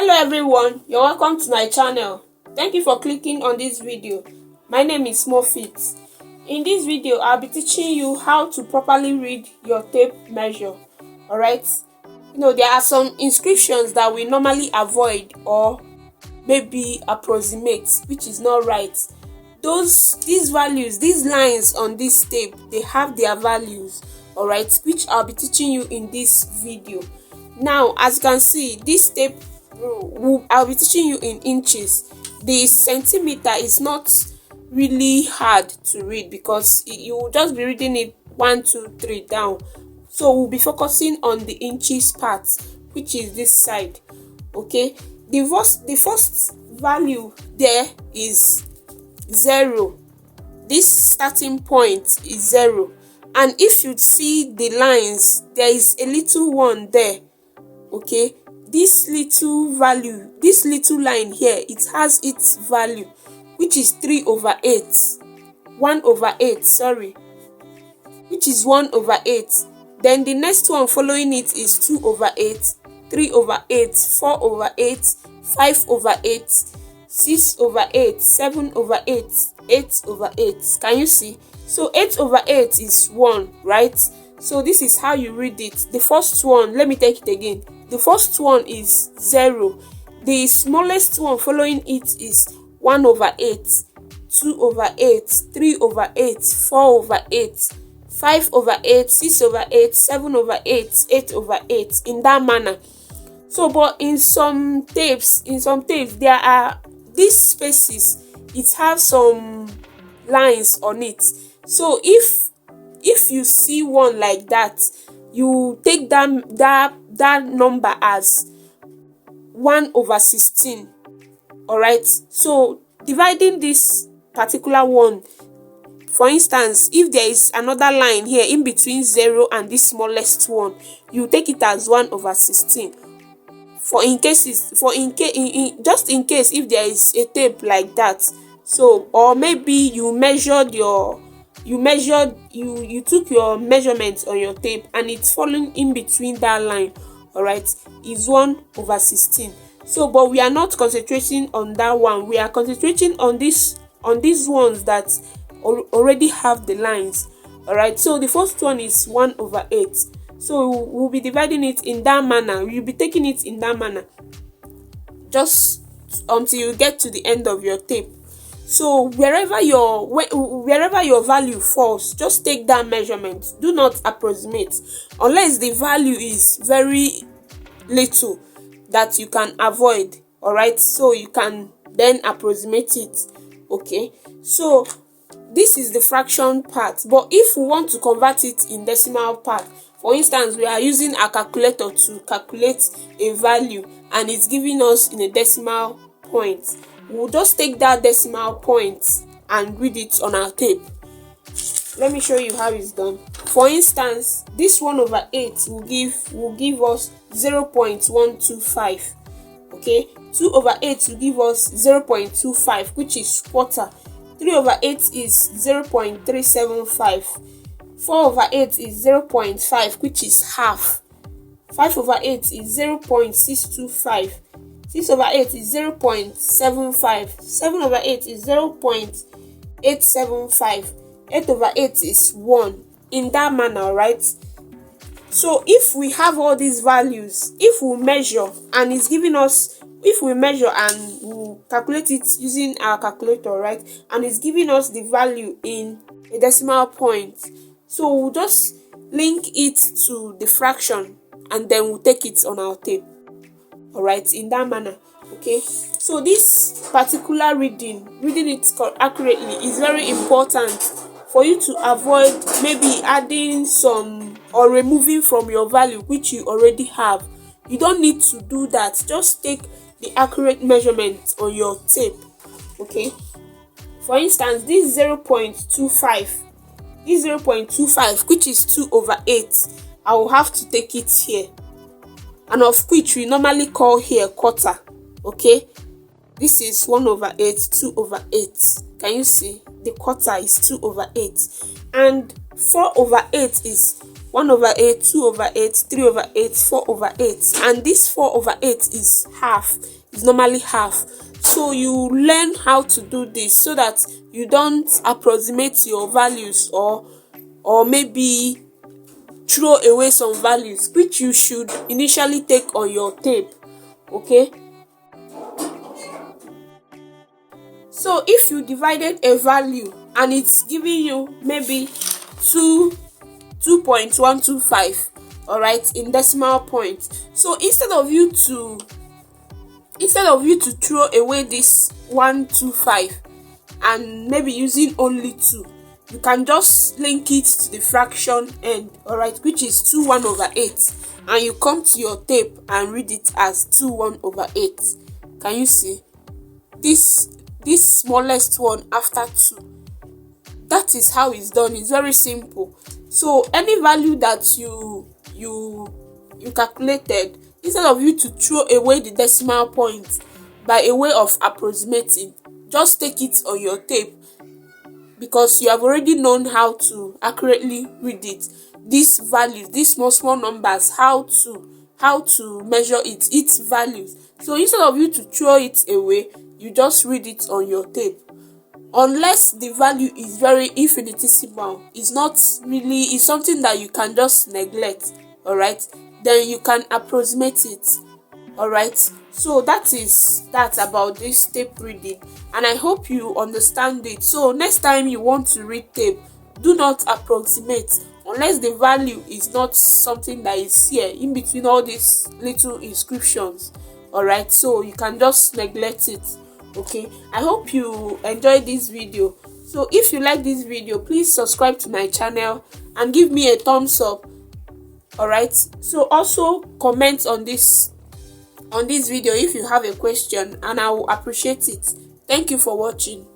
Hello everyone, you're welcome to my channel. Thank you for clicking on this video. My name is Mofit. In this video, I'll be teaching you how to properly read your tape measure. Alright, there are some inscriptions that we normally avoid or maybe approximate, which is not right. These values, these lines on this tape, they have their values, alright, which I'll be teaching you in this video. Now, as you can see, this tape I'll be teaching you in inches. The centimeter is not really hard to read because you will just be reading it 1, 2, 3 down. So we'll be focusing on the inches part, which is this side. Okay, the first value there is 0. This starting point is 0, and if you see the lines, there is a little one there. Okay, this little value, this little line here, it has its value, which is 3/8. 1/8, sorry, which is 1/8. Then the next one following it is 2/8, 3/8, 4/8, 5/8, 6/8, 7/8, 8/8. Can you see? So 8/8 is 1, right? So this is how you read it. The first one, let me take it again. The first one is 0. The smallest one following it is 1/8, 2/8, 3/8, 4/8, 5/8, 6/8, 7/8, 8/8, in that manner. So, but in some tapes, there are these spaces. It has some lines on it. So if you see one like that, you take that number as 1/16. All right. So dividing this particular one, for instance, if there is another line here in between 0 and this smallest one, you take it as 1/16. Just in case if there is a tape like that. So, or maybe you took your measurements on your tape and it's falling in between that line, all right, is 1/16. So, but we are not concentrating on that one. We are concentrating on these ones that already have the lines, all right. So the first one is 1/8. So we'll be dividing it in that manner. You'll be taking it in that manner just until you get to the end of your tape. So wherever your value falls, just take that measurement. Do not approximate unless the value is very little that you can avoid, all right. So you can then approximate it. Okay, so this is the fraction part. But if we want to convert it in decimal part, for instance, we are using a calculator to calculate a value and it's giving us in a decimal point. We'll just take that decimal point and read it on our tape. Let me show you how it's done. For instance, this 1/8 will give us 0.125. Okay, 2/8 will give us 0.25, which is quarter. 3/8 is 0.375. 4/8 is 0.5, which is half. 5/8 is 0.625. 6/8 is 0.75. 7/8 is 0.875. 8/8 is 1. In that manner, right? So if we have all these values, if we measure and it's giving us, if we measure and we calculate it using our calculator, right, and it's giving us the value in a decimal point, so we'll just link it to the fraction and then we'll take it on our tape, all right, in that manner. Okay, so this particular reading it accurately is very important for you to avoid maybe adding some or removing from your value which you already have. You don't need to do that. Just take the accurate measurement on your tape. Okay, for instance, this 0.25, which is 2/8, I will have to take it here, and of which we normally call here quarter. Okay, this is 1/8, 2/8. Can you see? The quarter is 2/8, and 4/8 is 1 over 8, 2 over 8, 3 over 8, 4 over 8, and this 4 over 8 is half, is normally half. So you learn how to do this so that you don't approximate your values or maybe throw away some values which you should initially take on your tape. Okay, so if you divided a value and it's giving you maybe 2.125, all right, in decimal point, so instead of you to throw away this 125 and maybe using only 2, you can just link it to the fraction end, all right, which is 2 over 8, and you come to your tape and read it as 2 over 8. Can you see this smallest one after 2? That is how it's done. It's very simple. So any value that you calculated, instead of you to throw away the decimal point by a way of approximating, just take it on your tape, because you have already known how to accurately read it. These values, these small numbers, how to measure its values. So instead of you to throw it away, you just read it on your tape. Unless the value is very infinitesimal, it's something that you can just neglect, all right, then you can approximate it, all right. So that's about this tape reading, and I hope you understand it. So next time you want to read tape, do not approximate unless the value is not something that is here in between all these little inscriptions, all right. So you can just neglect it. Okay, I hope you enjoyed this video. So if you like this video, please subscribe to my channel and give me a thumbs up, all right. So also comment on this video if you have a question, and I will appreciate it. Thank you for watching.